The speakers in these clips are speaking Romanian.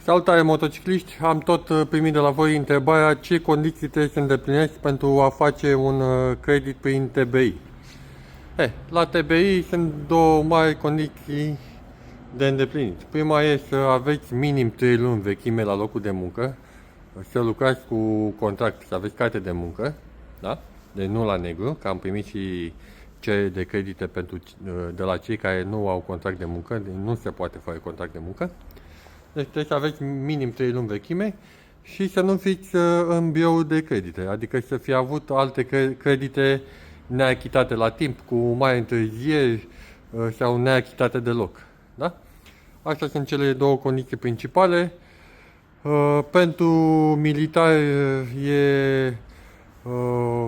Salutare motocicliști, am tot primit de la voi întrebarea ce condiții trebuie să îndeplinesc pentru a face un credit prin TBI. La TBI sunt două mari condiții de îndeplinit. Prima e să aveți minim 3 luni vechime la locul de muncă, să lucrați cu contract, să aveți carte de muncă, da? Deci nu la negru, că am primit și cereri de credite de la cei care nu au contract de muncă, deci nu se poate fără contract de muncă. Deci trebuie să aveți minim 3 luni vechime și să nu fiți în birou de credite, adică să fi avut alte credite neachitate la timp, cu mare întârzieri sau neachitate deloc. Da? Astea sunt cele două condiții principale. Pentru militari e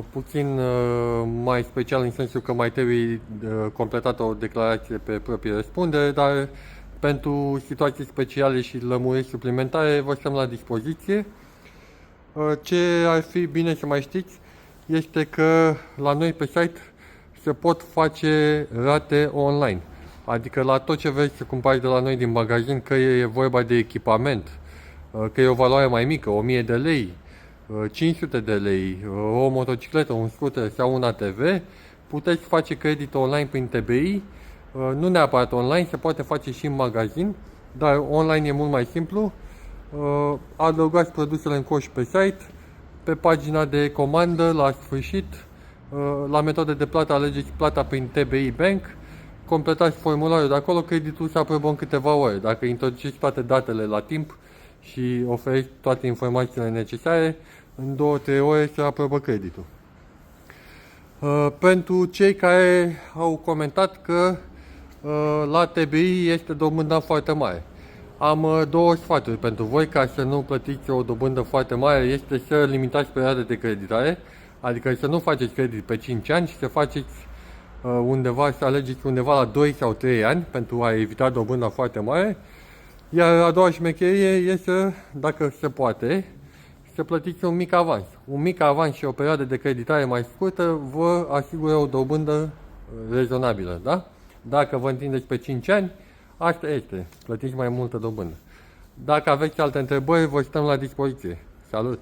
puțin mai special în sensul că mai trebuie completată o declarație pe proprie răspundere, dar pentru situații speciale și lămuriri suplimentare vă stăm la dispoziție. Ce ar fi bine să mai știți este că la noi pe site se pot face rate online. Adică la tot ce vrei să cumpări de la noi din magazin, că e vorba de echipament, că e o valoare mai mică, 1000 de lei, 500 de lei, o motocicletă, un scooter sau un ATV, puteți face credit online prin TBI. Nu neapărat online, se poate face și în magazin, dar online e mult mai simplu. Adăugați produsele în coș pe site, pe pagina de comandă, la sfârșit, la metode de plată alegeți plata prin TBI Bank, completați formularul de acolo, creditul se aprobă în câteva ore. Dacă introduceți toate datele la timp și oferiți toate informațiile necesare, în 2-3 ore se aprobă creditul. Pentru cei care au comentat că la TBI este dobânda foarte mare, am două sfaturi pentru voi ca să nu plătiți o dobândă foarte mare. Este să limitați perioada de creditare, adică să nu faceți credit pe 5 ani și să faceți undeva, să alegeți undeva la 2 sau 3 ani pentru a evita dobânda foarte mare. Iar a doua șmecherie este, dacă se poate, să plătiți un mic avans. Un mic avans și o perioadă de creditare mai scurtă vă asigură o dobândă rezonabilă, da? Dacă vă întindeți pe 5 ani, asta este, plătiți mai multă dobândă. Dacă aveți alte întrebări, vă stăm la dispoziție. Salut!